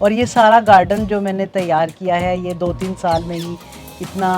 और ये सारा गार्डन जो मैंने तैयार किया है ये 2-3 साल में ही इतना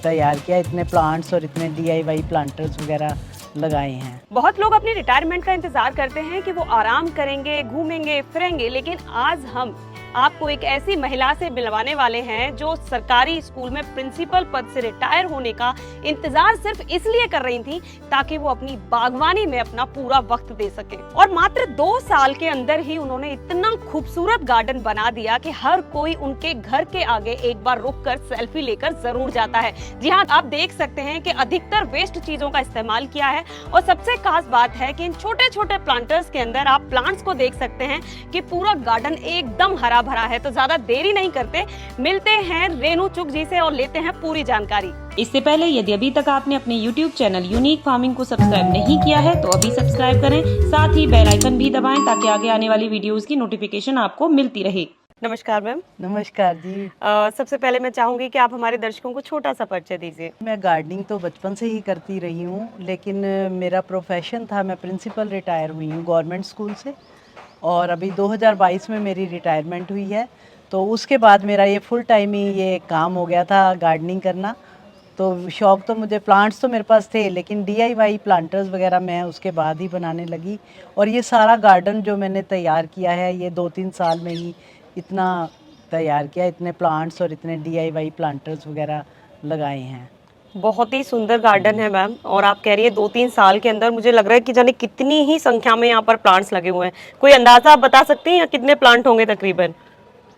तैयार किया, इतने प्लांट्स और इतने DIY प्लांटर्स वगैरह लगाए हैं। बहुत लोग अपनी रिटायरमेंट का इंतजार करते हैं कि वो आराम करेंगे, घूमेंगे फिरेंगे, लेकिन आज हम आपको एक ऐसी महिला से मिलवाने वाले हैं जो सरकारी स्कूल में प्रिंसिपल पद से रिटायर होने का इंतजार सिर्फ इसलिए कर रही थी ताकि वो अपनी बागवानी में अपना पूरा वक्त दे सके। और मात्र 2 साल के अंदर ही उन्होंने इतना खूबसूरत गार्डन बना दिया कि हर कोई उनके घर के आगे एक बार रुककर सेल्फी लेकर जरूर जाता है। जी हाँ, आप देख सकते हैं कि अधिकतर वेस्ट चीजों का इस्तेमाल किया है और सबसे खास बात है कि इन छोटे छोटे प्लांटर्स के अंदर आप प्लांट्स को देख सकते हैं कि पूरा गार्डन एकदम हरा भरा है। तो ज्यादा देरी नहीं करते, मिलते हैं रेनू चुग जी से और लेते हैं पूरी जानकारी। इससे पहले यदि अभी तक आपने अपने YouTube चैनल यूनिक फार्मिंग को सब्सक्राइब नहीं किया है तो अभी सब्सक्राइब करें, साथ ही बेल आइकन भी दबाएं ताकि आगे आने वाली वीडियोस की नोटिफिकेशन आपको मिलती रहे। नमस्कार मैम। नमस्कार जी। सबसे पहले मैं चाहूंगी कि आप हमारे दर्शकों को छोटा सा परिचय दीजिए। मैं गार्डनिंग तो बचपन से ही करती रही हूँ, लेकिन मेरा प्रोफेशन था, मैं प्रिंसिपल रिटायर हुई हूँ गवर्नमेंट स्कूल से और अभी 2022 में मेरी रिटायरमेंट हुई है। तो उसके बाद मेरा ये फुल टाइम ही ये काम हो गया था गार्डनिंग करना। तो शौक़ तो मुझे, प्लांट्स तो मेरे पास थे लेकिन DIY प्लांटर्स वगैरह मैं उसके बाद ही बनाने लगी। और ये सारा गार्डन जो मैंने तैयार किया है ये 2-3 साल में ही इतना तैयार किया, इतने प्लांट्स और इतने DIY प्लांटर्स वगैरह लगाए हैं। बहुत ही सुंदर गार्डन है मैम, और आप कह रही है 2-3 साल के अंदर, मुझे लग रहा है कि जाने कितनी ही संख्या में यहाँ पर प्लांट्स लगे हुए हैं। कोई अंदाजा आप बता सकते हैं या कितने प्लांट होंगे तकरीबन?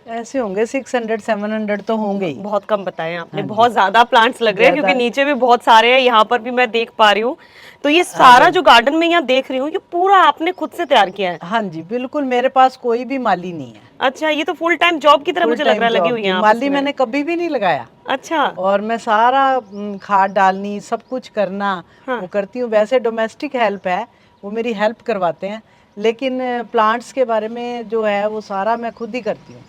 ऐसे होंगे 600-700 तो होंगे ही। बहुत कम बताएं आपने, बहुत ज्यादा प्लांट्स लग रहे हैं क्योंकि नीचे भी बहुत सारे हैं, यहाँ पर भी मैं देख पा रही हूँ। तो ये सारा जो गार्डन में यहाँ देख रही हूँ ये पूरा आपने खुद से तैयार किया है? हाँ जी बिल्कुल, मेरे पास कोई भी माली नहीं है। अच्छा, ये तो फुल टाइम जॉब की तरह मुझे लग रहा है लगी हुई है। माली मैंने कभी भी नहीं लगाया। अच्छा। और मैं सारा खाद डालनी, सब कुछ करना वो करती हूँ। वैसे डोमेस्टिक हेल्प है, वो मेरी हेल्प करवाते हैं, लेकिन प्लांट्स के बारे में जो है वो सारा मैं खुद ही करती हूँ।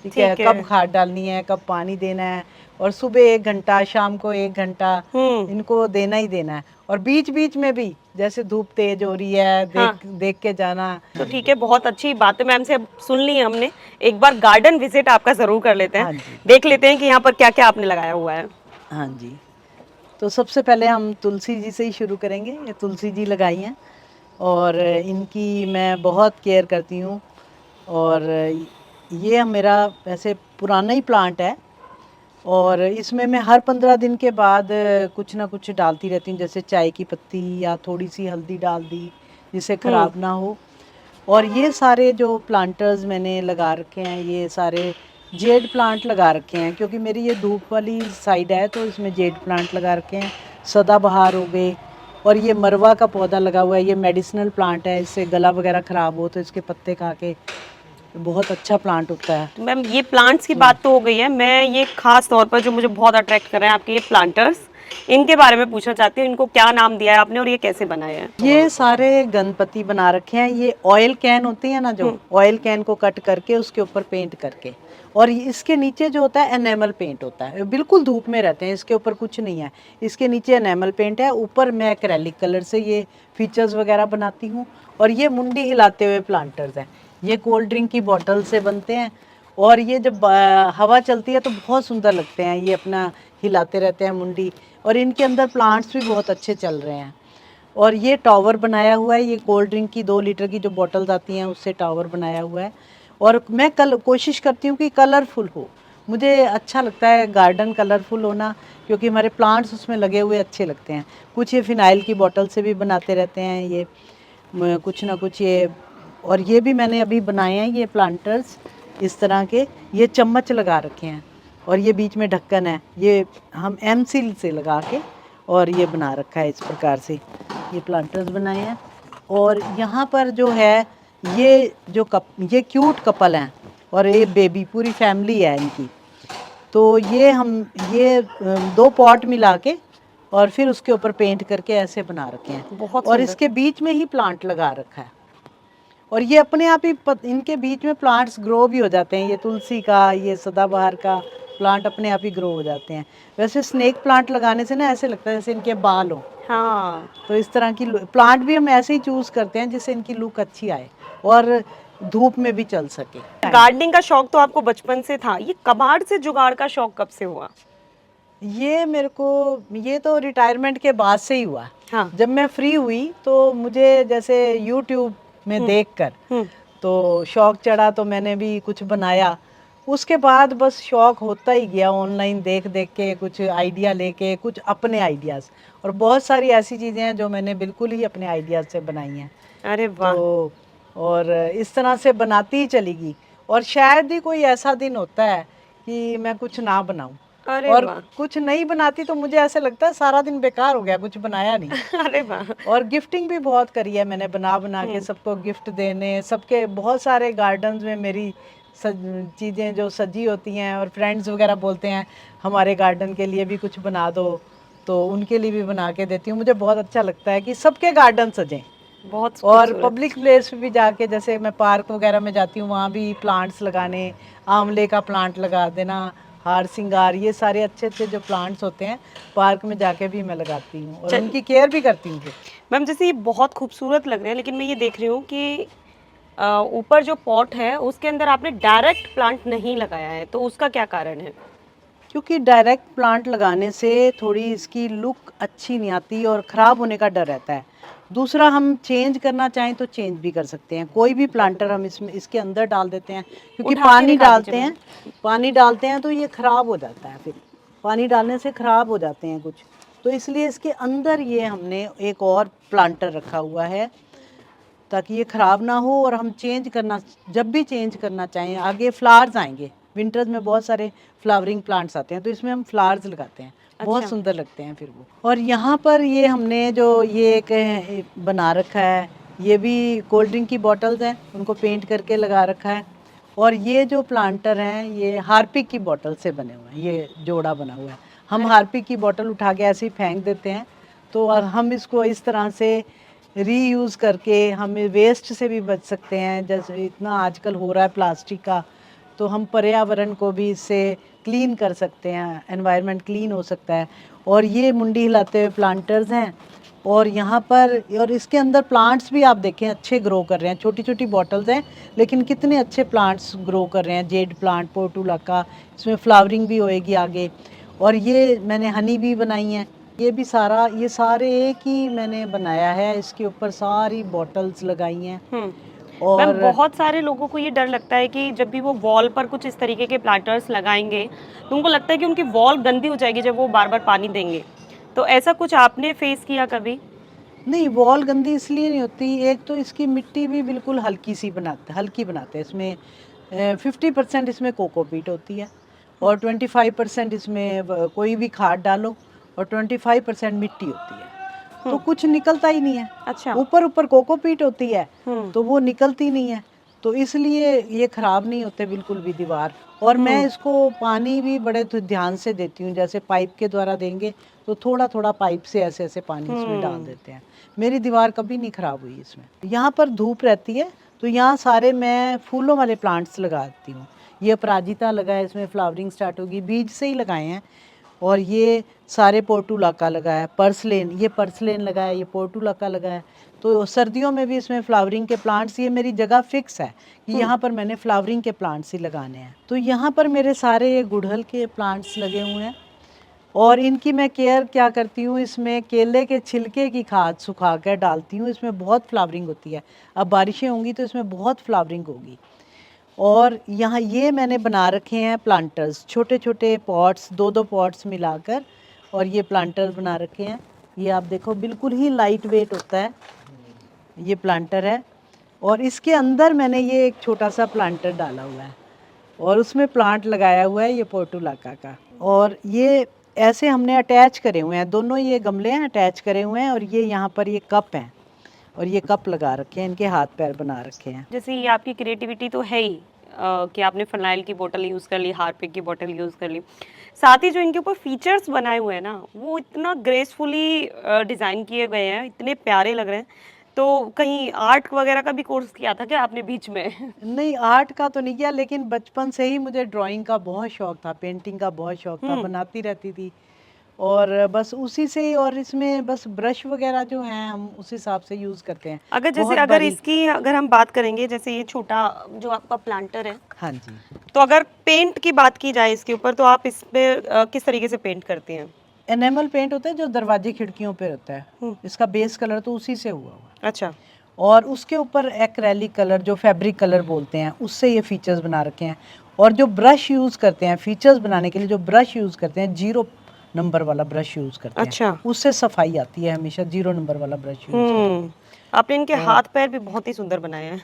ठीक है, कब खाद डालनी है, कब पानी देना है, और सुबह 1 घंटा, शाम को 1 घंटा इनको देना ही देना है। और बीच बीच में भी जैसे धूप तेज हो रही है देख के जाना। तो ठीक है, बहुत अच्छी बात है मैम से सुन ली हमने। एक बार गार्डन विजिट आपका जरूर कर लेते हैं। हाँ, देख लेते हैं कि यहाँ पर क्या क्या आपने लगाया हुआ है। हाँ जी, तो सबसे पहले हम तुलसी जी से ही शुरू करेंगे। ये तुलसी जी लगाई हैं और इनकी मैं बहुत केयर करती हूँ। और ये मेरा वैसे पुराना ही प्लांट है और इसमें मैं हर 15 दिन के बाद कुछ ना कुछ डालती रहती हूँ, जैसे चाय की पत्ती या थोड़ी सी हल्दी डाल दी जिससे ख़राब ना हो। और ये सारे जो प्लांटर्स मैंने लगा रखे हैं ये सारे जेड प्लांट लगा रखे हैं, क्योंकि मेरी ये धूप वाली साइड है तो इसमें जेड प्लांट लगा रखे हैं। सदाबहार हो गए, और ये मरवा का पौधा लगा हुआ है, ये मेडिसिनल प्लांट है, इससे गला वगैरह ख़राब हो तो इसके पत्ते खा के बहुत अच्छा प्लांट होता है। तो मैम ये प्लांट्स की बात तो हो गई है, मैं ये खास तौर पर जो मुझे बहुत अट्रैक्ट कर रहे हैं आपके ये प्लांटर्स, इनके बारे में पूछना चाहती हूँ। इनको क्या नाम दिया है आपने और ये कैसे बनाए हैं? ये सारे गणपति बना रखे हैं। ये ऑयल कैन होती है ना, जो ऑयल कैन को कट करके उसके ऊपर पेंट करके, और इसके नीचे जो होता है एनेमल पेंट होता है। बिल्कुल धूप में रहते हैं, इसके ऊपर कुछ नहीं है, इसके नीचे एनेमल पेंट है, ऊपर मैं एक्रेलिक कलर से ये फीचर्स वगैरह बनाती हूँ। और ये मुंडी हिलाते हुए प्लांटर्स हैं, ये कोल्ड ड्रिंक की बोतल से बनते हैं और ये जब हवा चलती है तो बहुत सुंदर लगते हैं, ये अपना हिलाते रहते हैं मुंडी। और इनके अंदर प्लांट्स भी बहुत अच्छे चल रहे हैं। और ये टावर बनाया हुआ है, ये कोल्ड ड्रिंक की 2 लीटर की जो बॉटल्स आती हैं उससे टावर बनाया हुआ है। और मैं कोशिश करती हूँ कि कलरफुल हो, मुझे अच्छा लगता है गार्डन कलरफुल होना, क्योंकि हमारे प्लांट्स उसमें लगे हुए अच्छे लगते हैं। कुछ ये फिनाइल की बोतल से भी बनाते रहते हैं, ये कुछ ना कुछ ये। और ये भी मैंने अभी बनाए हैं ये प्लांटर्स इस तरह के, ये चम्मच लगा रखे हैं और ये बीच में ढक्कन है, ये हम एमसील से लगा के और ये बना रखा है। इस प्रकार से ये प्लांटर्स बनाए हैं। और यहाँ पर जो है ये जो ये क्यूट कपल हैं और ये बेबी, पूरी फैमिली है इनकी। तो ये हम ये 2 पॉट मिला के और फिर उसके ऊपर पेंट करके ऐसे बना रखे हैं। और इसके बीच में ही प्लांट लगा रखा है और ये अपने आप ही इनके बीच में प्लांट्स ग्रो भी हो जाते हैं। ये तुलसी का, ये सदाबहार का प्लांट अपने आप ही ग्रो हो जाते हैं। वैसे स्नेक प्लांट लगाने से ना ऐसे लगता है जैसे इनके बाल हो। हाँ, तो इस तरह की प्लांट भी हम ऐसे ही चूज़ करते हैं जिससे इनकी लुक अच्छी आए। और धूप में भी चल सके। गार्डनिंग का शौक तो आपको बचपन से था, ये कबाड़ से जुगाड़ का शौक कब से हुआ? ये मेरे को, ये तो रिटायरमेंट के बाद से ही हुआ। हाँ। जब मैं फ्री हुई तो मुझे जैसे यूट्यूब में देखकर तो शौक चढ़ा, तो मैंने भी कुछ बनाया। उसके बाद बस शौक होता ही गया, ऑनलाइन देख देख के कुछ आइडिया लेके, कुछ अपने आइडियाज़, और बहुत सारी ऐसी चीज़ें हैं जो मैंने बिल्कुल ही अपने आइडियाज़ से बनाई हैं। अरे वाह। तो और इस तरह से बनाती ही चली गई, और शायद ही कोई ऐसा दिन होता है कि मैं कुछ ना बनाऊं। अरे और वाह। कुछ नहीं बनाती तो मुझे ऐसे लगता है सारा दिन बेकार हो गया, कुछ बनाया नहीं। अरे वाह। और गिफ्टिंग भी बहुत करी है मैंने, बना बना के सबको गिफ्ट देने, सबके बहुत सारे गार्डन्स में मेरी चीज़ें जो सजी होती हैं, और फ्रेंड्स वगैरह बोलते हैं हमारे गार्डन के लिए भी कुछ बना दो, तो उनके लिए भी बना के देती हूँ। मुझे बहुत अच्छा लगता है कि सबके गार्डन सजें। बहुत और खूबसूरत। पब्लिक प्लेस पे भी जाके, जैसे मैं पार्क वगैरह में जाती हूँ, वहाँ भी प्लांट्स लगाने, आंवले का प्लांट लगा देना, हार सिंगार, ये सारे अच्छे अच्छे जो प्लांट्स होते हैं पार्क में जाके भी मैं लगाती हूँ, और उनकी केयर भी करती हूँ। मैम जैसे ये बहुत खूबसूरत लग रहे हैं, लेकिन मैं ये देख रही हूँ कि ऊपर जो पॉट है उसके अंदर आपने डायरेक्ट प्लांट नहीं लगाया है, तो उसका क्या कारण है? क्योंकि डायरेक्ट प्लांट लगाने से थोड़ी इसकी लुक अच्छी नहीं आती और ख़राब होने का डर रहता है। दूसरा, हम चेंज करना चाहें तो चेंज भी कर सकते हैं, कोई भी प्लांटर हम इसमें इसके अंदर डाल देते हैं, क्योंकि उठा के पानी दिखा डालते दीजिए हैं, पानी डालते हैं तो ये ख़राब हो जाता है, फिर पानी डालने से ख़राब हो जाते हैं कुछ, तो इसलिए इसके अंदर ये हमने एक और प्लांटर रखा हुआ है ताकि ये ख़राब ना हो, और हम चेंज करना, जब भी चेंज करना चाहें। आगे फ्लावर्स आएंगे, विंटर्स में बहुत सारे फ्लावरिंग प्लांट्स आते हैं, तो इसमें हम फ्लावर्स लगाते हैं, बहुत अच्छा। सुंदर लगते हैं फिर वो। और यहाँ पर ये हमने जो ये एक बना रखा है, ये भी कोल्ड ड्रिंक की बॉटल्स हैं, उनको पेंट करके लगा रखा है। और ये जो प्लांटर हैं ये हार्पिक की बॉटल से बने हुए हैं, ये जोड़ा बना हुआ है। हम हार्पिक की बॉटल उठा के ऐसे ही फेंक देते हैं, तो हम इसको इस तरह से रीयूज़ करके हम वेस्ट से भी बच सकते हैं। जैसे इतना आजकल हो रहा है प्लास्टिक का, तो हम पर्यावरण को भी इससे क्लीन कर सकते हैं, एनवायरनमेंट क्लीन हो सकता है। और ये मुंडी हिलाते हुए प्लांटर्स हैं, और यहाँ पर, और इसके अंदर प्लांट्स भी आप देखें अच्छे ग्रो कर रहे हैं, छोटी छोटी बॉटल्स हैं लेकिन कितने अच्छे प्लांट्स ग्रो कर रहे हैं। जेड प्लांट, पोर्टुलाका, इसमें फ्लावरिंग भी होएगी आगे। और ये मैंने हनी भी बनाई हैं, ये भी सारा, ये सारे एक ही मैंने बनाया है, इसके ऊपर सारी बॉटल्स लगाई हैं। मैम और बहुत सारे लोगों को ये डर लगता है कि जब भी वो वॉल पर कुछ इस तरीके के प्लांटर्स लगाएंगे तो उनको लगता है कि उनकी वॉल गंदी हो जाएगी जब वो बार बार पानी देंगे, तो ऐसा कुछ आपने फेस किया कभी? नहीं, वॉल गंदी इसलिए नहीं होती, एक तो इसकी मिट्टी भी बिल्कुल हल्की सी बनाते, हल्की बनाते हैं। इसमें 50% इसमें कोकोपीट होती है, और 25% इसमें कोई भी खाद डालो, और 25% मिट्टी होती है, तो कुछ निकलता ही नहीं है। अच्छा। ऊपर ऊपर कोकोपीट होती है तो वो निकलती नहीं है, तो इसलिए ये ख़राब नहीं होते बिल्कुल भी दीवार। और मैं इसको पानी भी बड़े ध्यान से देती हूँ, जैसे पाइप के द्वारा देंगे तो थोड़ा थोड़ा पाइप से ऐसे ऐसे पानी इसमें डाल देते हैं। मेरी दीवार कभी नहीं ख़राब हुई इसमें। यहाँ पर धूप रहती है तो यहाँ सारे मैं फूलों वाले प्लांट्स लगाती हूँ। ये अपराजिता लगा है, इसमें फ्लावरिंग स्टार्ट होगी, बीज से ही लगाए हैं। और ये सारे पोर्टुलाका लगा है, पर्सलेन, ये पर्सलेन लगा है, ये पोर्टुलाका लगा है। तो सर्दियों में भी इसमें फ्लावरिंग के प्लांट्स, ये मेरी जगह फिक्स है कि यहाँ पर मैंने फ्लावरिंग के प्लांट्स ही लगाने हैं। तो यहाँ पर मेरे सारे ये गुड़हल के प्लांट्स लगे हुए हैं, और इनकी मैं केयर क्या करती हूँ, इसमें केले के छिलके की खाद सुखा कर डालती हूँ, इसमें बहुत फ्लावरिंग होती है। अब बारिशें होंगी तो इसमें बहुत फ्लावरिंग होगी। और यहाँ ये मैंने बना रखे हैं प्लांटर्स, छोटे छोटे पॉट्स, 2-2 पॉट्स मिलाकर, और ये प्लांटर्स बना रखे हैं। ये आप देखो बिल्कुल ही लाइट वेट होता है, ये प्लांटर है। और इसके अंदर मैंने ये एक छोटा सा प्लांटर डाला हुआ है, और उसमें प्लांट लगाया हुआ है ये पोर्टुलाका का। और ये ऐसे हमने अटैच करे हुए हैं, दोनों ये गमले हैं अटैच करे हुए हैं, और ये यहाँ पर ये कप हैं, और ये कप लगा रखे हैं, इनके हाथ पैर बना रखे हैं। जैसे ये आपकी क्रिएटिविटी तो है ही कि आपने फिनाइल की बोतल यूज़ कर ली, हार्पिक की बोतल यूज़ कर ली, साथ ही जो इनके ऊपर फीचर्स बनाए हुए हैं ना वो इतना ग्रेसफुली डिज़ाइन किए गए हैं, इतने प्यारे लग रहे हैं। तो कहीं आर्ट वगैरह का भी कोर्स किया था क्या आपने बीच में? नहीं, आर्ट का तो नहीं किया, लेकिन बचपन से ही मुझे ड्राइंग का बहुत शौक था, पेंटिंग का बहुत शौक था, बनाती रहती थी। और बस उसी से ही, और इसमें बस ब्रश वगैरह जो हैं हम उस हिसाब से यूज करते हैं। अगर जैसे बहुत अगर बारीक। इसकी अगर हम बात करेंगे, जैसे ये छोटा जो आपका प्लांटर है, हाँ जी। तो अगर पेंट की बात की जाए इसके ऊपर, तो आप इस पे किस तरीके से पेंट करती हैं? एनेमल पेंट होता है जो दरवाजे खिड़कियों पे होता है, इसका बेस कलर तो उसी से हुआ हुआ। अच्छा। और उसके ऊपर एक्रेलिक कलर जो फैब्रिक कलर बोलते हैं उससे ये फीचर्स बना रखे हैं। और जो ब्रश यूज करते हैं फीचर्स बनाने के लिए, जो ब्रश यूज करते हैं 0 नंबर वाला ब्रश यूज करते हैं। अच्छा। उससे सफाई आती है, हमेशा 0 नंबर वाला ब्रश यूज करते हैं। आपने इनके हाथ पैर भी बहुत ही सुंदर बनाए हैं।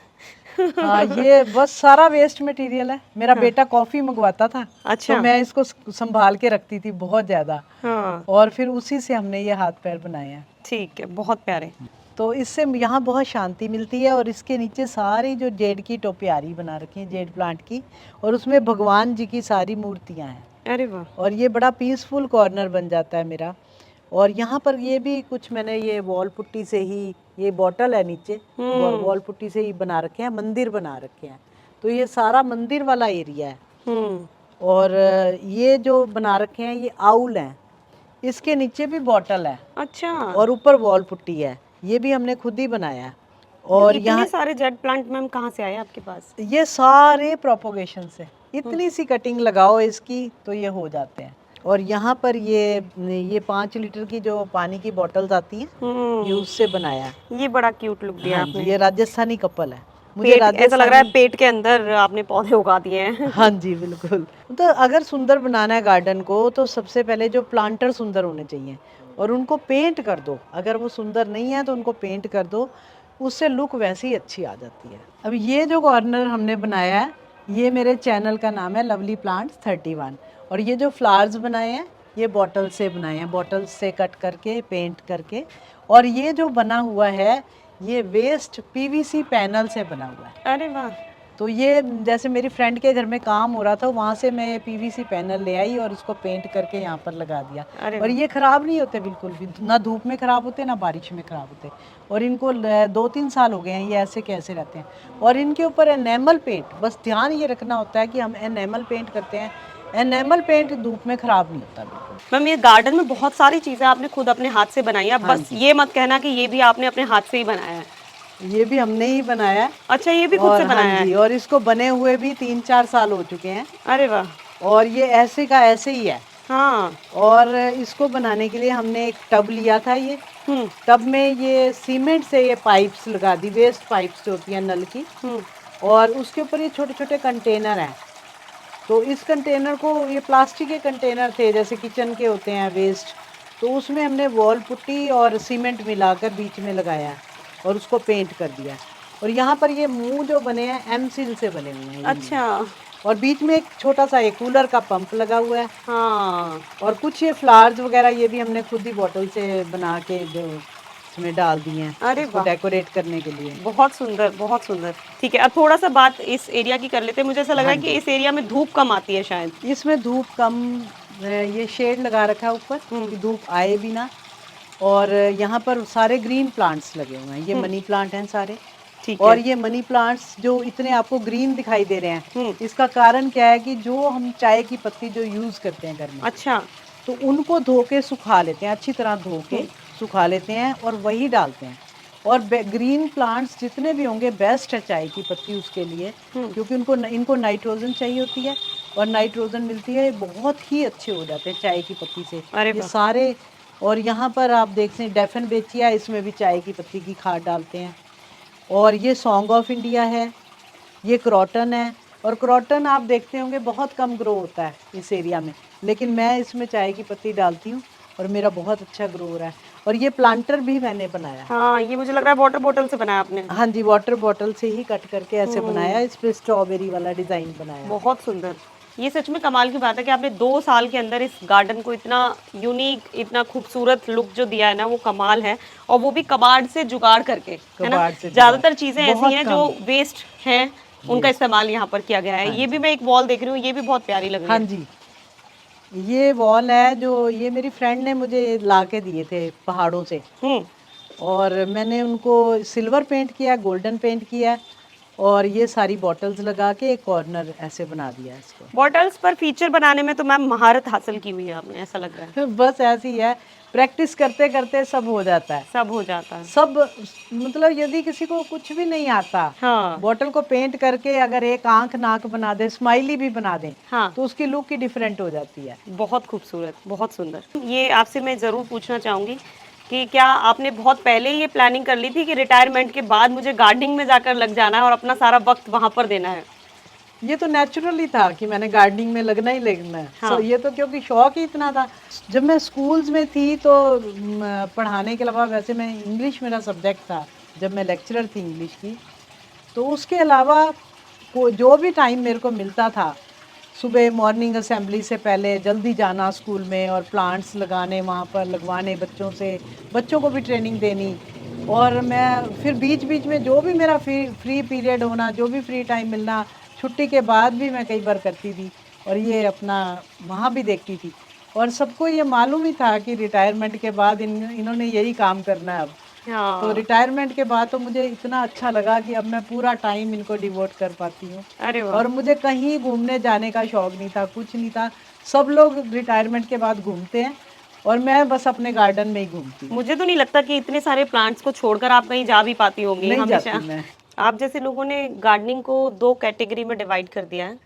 हाँ, ये बस सारा वेस्ट मटेरियल है। मेरा बेटा कॉफी मंगवाता था, अच्छा। तो मैं इसको संभाल के रखती थी बहुत ज्यादा, हाँ, और फिर उसी से हमने ये हाथ पैर बनाए हैं। ठीक है, बहुत प्यारे। तो इससे यहाँ बहुत शांति मिलती है। और इसके नीचे सारी जो जेड की टोपियारी बना रखी है, जेड प्लांट की, और उसमें भगवान जी की सारी मूर्तियाँ हैं। अरे वाह। और ये बड़ा पीसफुल कॉर्नर बन जाता है मेरा। और यहाँ पर ये भी कुछ मैंने ये वॉल पुट्टी से ही, ये बॉटल है नीचे, वॉल पुट्टी से ही बना रखे हैं, मंदिर बना रखे हैं। तो ये सारा मंदिर वाला एरिया है। और ये जो बना रखे हैं ये आउल हैं, इसके नीचे भी बॉटल है। अच्छा। और ऊपर वॉल पुट्टी है, ये भी हमने खुद ही बनाया है। और इतने यहाँ सारे जेड प्लांट मैम कहाँ से आए आपके पास? ये सारे प्रोपोगेशन से, इतनी सी कटिंग लगाओ इसकी तो ये हो जाते हैं। और यहाँ पर ये 5 लीटर की जो पानी की बोतल्स आती हैं, ये उससे बनाया है। ये बड़ा क्यूट लुक दिया हाँ जी, आपने। ये राजस्थानी कपल है। पेट, ऐसा लग रहा है पेट के अंदर आपने पौधे उगा दिए हैं। हाँ जी बिल्कुल। तो अगर सुंदर बनाना है गार्डन को, तो सबसे पहले जो प्लांटर सुंदर होने चाहिए, और उनको पेंट कर दो। अगर वो सुंदर नहीं है तो उनको पेंट कर दो, उससे लुक वैसे ही अच्छी आ जाती है। अब ये जो कॉर्नर हमने बनाया है, ये मेरे चैनल का नाम है लवली प्लांट्स 31। और ये जो फ्लावर्स बनाए हैं ये बॉटल से बनाए हैं, बॉटल से कट करके पेंट करके। और ये जो बना हुआ है ये वेस्ट पीवीसी पैनल से बना हुआ है। अरे वाह। तो ये जैसे मेरी फ्रेंड के घर में काम हो रहा था, वहाँ से मैं पीवीसी पैनल ले आई और उसको पेंट करके यहाँ पर लगा दिया। और ये ख़राब नहीं होते बिल्कुल भी, ना धूप में ख़राब होते ना बारिश में ख़राब होते। और इनको 2-3 साल हो गए हैं, ये ऐसे कैसे रहते हैं। और इनके ऊपर एनेमल पेंट, बस ध्यान ये रखना होता है कि हम एनेमल पेंट करते हैं, एनेमल पेंट धूप में ख़राब नहीं होता बिल्कुल। मैम ये गार्डन में बहुत सारी चीजें आपने खुद अपने हाथ से बनाई है, बस ये मत कहना कि ये भी आपने अपने हाथ से ही बनाया है। ये भी हमने ही बनाया है। अच्छा, ये भी खुद से बनाया है? और इसको बने हुए भी 3-4 साल हो चुके हैं। अरे वाह। और ये ऐसे का ऐसे ही है। हाँ। और इसको बनाने के लिए हमने एक टब लिया था। ये टब में ये सीमेंट से ये पाइप्स लगा दी, वेस्ट पाइप्स जो होती हैं नल की। और उसके ऊपर ये छोटे छोटे कंटेनर हैं। तो इस कंटेनर को, ये प्लास्टिक के कंटेनर थे जैसे किचन के होते हैं वेस्ट, तो उसमें हमने वॉल पुट्टी और सीमेंट मिलाकर बीच में लगाया और उसको पेंट कर दिया। और यहाँ पर ये मुंह जो बने हैं एम सील से बने हुए हैं। अच्छा। और बीच में एक छोटा सा एक कूलर का पंप लगा हुआ है। हाँ। और कुछ ये फ्लावर्स वगैरह ये भी हमने खुद ही बॉटल से बना के इसमें डाल दिए हैं। अरे वाह, डेकोरेट करने के लिए। बहुत सुंदर, बहुत सुंदर। ठीक है, अब थोड़ा सा बात इस एरिया की कर लेते हैं। मुझे ऐसा लग रहा है कि इस एरिया में धूप कम आती है शायद। इसमें धूप कम, ये शेड लगा रखा है ऊपर कि धूप आए भी ना। और यहाँ पर सारे ग्रीन प्लांट्स लगे हुए हैं, ये मनी प्लांट हैं सारे। ठीक और है। ये मनी प्लांट्स जो इतने आपको ग्रीन दिखाई दे रहे हैं, इसका कारण क्या है कि जो हम चाय की पत्ती जो यूज करते हैं घर में, अच्छा, तो उनको धो के सुखा लेते हैं, अच्छी तरह धो के सुखा लेते हैं और वही डालते हैं। और ग्रीन प्लांट्स जितने भी होंगे बेस्ट है चाय की पत्ती उसके लिए, क्योंकि इनको नाइट्रोजन चाहिए होती है और नाइट्रोजन मिलती है, बहुत ही अच्छे हो जाते हैं चाय की पत्ती से ये सारे। और यहाँ पर आप देखते हैं डेफन बेचिया, इसमें भी चाय की पत्ती की खाद डालते हैं। और ये सॉन्ग ऑफ इंडिया है, ये क्रॉटन है। और क्रॉटन आप देखते होंगे बहुत कम ग्रो होता है इस एरिया में, लेकिन मैं इसमें चाय की पत्ती डालती हूँ और मेरा बहुत अच्छा ग्रो हो रहा है। और ये प्लांटर भी मैंने बनाया। हाँ, ये मुझे लग रहा है वाटर बॉटल से बनाया आपने। हाँ जी, वाटर बॉटल से ही कट करके ऐसे बनाया, इस पे स्ट्रॉबेरी वाला डिजाइन बनाया। बहुत सुंदर। ये सच में कमाल की बात है कि आपने 2 साल के अंदर इस गार्डन को इतना यूनिक, इतना खूबसूरत लुक जो दिया है ना, वो कमाल है। और वो भी कबाड़ से जुगाड़ करके, है ना। ज्यादातर चीजें ऐसी हैं जो वेस्ट हैं, उनका इस्तेमाल यहाँ पर किया गया है। ये भी मैं एक वॉल देख रही हूँ, ये भी बहुत प्यारी लग रही है। हाँ जी, ये वॉल है जो ये मेरी फ्रेंड ने मुझे ला के दिए थे पहाड़ों से। और मैंने उनको सिल्वर पेंट किया, गोल्डन पेंट किया और ये सारी बॉटल्स लगा के एक कॉर्नर ऐसे बना दिया है इसको। बॉटल्स पर फीचर बनाने में तो मैम महारत हासिल की हुई है आपने, ऐसा लग रहा है। बस ऐसी ही है, प्रैक्टिस करते करते सब हो जाता है। सब हो जाता है। सब मतलब यदि किसी को कुछ भी नहीं आता, हाँ बॉटल को पेंट करके अगर एक आंख नाक बना दे, स्माइली भी बना दे, हाँ, तो उसकी लुक ही डिफरेंट हो जाती है। बहुत खूबसूरत, बहुत सुंदर। ये आपसे मैं ज़रूर पूछना चाहूँगी कि क्या आपने बहुत पहले ही ये प्लानिंग कर ली थी कि रिटायरमेंट के बाद मुझे गार्डनिंग में जाकर लग जाना है और अपना सारा वक्त वहाँ पर देना है? ये तो नेचुरली था कि मैंने गार्डनिंग में लगना ही लगना है। हाँ। ये तो क्योंकि शौक ही इतना था। जब मैं स्कूल्स में थी तो पढ़ाने के अलावा, वैसे मैं इंग्लिश मेरा सब्जेक्ट था, जब मैं लेक्चरर थी इंग्लिश की, तो उसके अलावा जो भी टाइम मेरे को मिलता था, सुबह मॉर्निंग असेंबली से पहले जल्दी जाना स्कूल में और प्लांट्स लगाने, वहाँ पर लगवाने बच्चों से, बच्चों को भी ट्रेनिंग देनी। और मैं फिर बीच बीच में जो भी मेरा फ्री पीरियड होना, जो भी फ्री टाइम मिलना, छुट्टी के बाद भी मैं कई बार करती थी और ये अपना वहाँ भी देखती थी। और सबको ये मालूम ही था कि रिटायरमेंट के बाद इन्होंने यही काम करना है अब। तो हाँ, रिटायरमेंट के बाद तो मुझे इतना अच्छा लगा कि अब मैं पूरा टाइम इनको डिवोट कर पाती हूँ। अरे वाह! और मुझे कहीं घूमने जाने का शौक नहीं था, कुछ नहीं था। सब लोग रिटायरमेंट के बाद घूमते हैं और मैं बस अपने गार्डन में ही घूमती हूँ। मुझे तो नहीं लगता कि इतने सारे प्लांट्स को छोड़कर आप कहीं जा भी पाती होंगी नहीं हमेशा। जाती मैं। आप जैसे लोगों ने गार्डनिंग को 2 कैटेगरी में डिवाइड कर दिया है।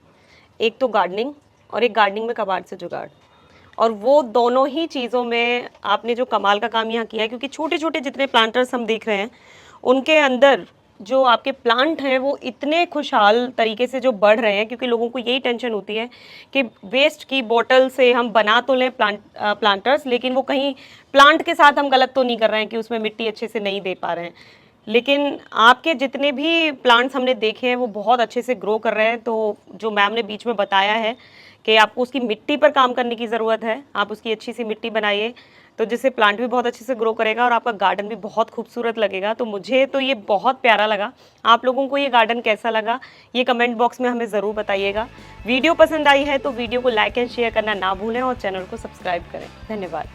एक तो गार्डनिंग और एक गार्डनिंग में कबाड़ से जुगाड़। और वो दोनों ही चीज़ों में आपने जो कमाल का काम यहाँ किया है, क्योंकि छोटे-छोटे जितने प्लांटर्स हम देख रहे हैं, उनके अंदर जो आपके प्लांट हैं वो इतने खुशहाल तरीके से जो बढ़ रहे हैं, क्योंकि लोगों को यही टेंशन होती है कि वेस्ट की बोतल से हम बना तो लें प्लांटर्स, लेकिन वो कहीं प्लांट के साथ हम गलत तो नहीं कर रहे हैं कि उसमें मिट्टी अच्छे से नहीं दे पा रहे हैं। लेकिन आपके जितने भी प्लांट्स हमने देखे हैं वो बहुत अच्छे से ग्रो कर रहे हैं। तो जो मैम ने बीच में बताया है कि आपको उसकी मिट्टी पर काम करने की ज़रूरत है, आप उसकी अच्छी सी मिट्टी बनाइए, तो जिससे प्लांट भी बहुत अच्छे से ग्रो करेगा और आपका गार्डन भी बहुत खूबसूरत लगेगा। तो मुझे तो ये बहुत प्यारा लगा। आप लोगों को ये गार्डन कैसा लगा, ये कमेंट बॉक्स में हमें ज़रूर बताइएगा। वीडियो पसंद आई है तो वीडियो को लाइक एंड शेयर करना ना भूलें और चैनल को सब्सक्राइब करें। धन्यवाद।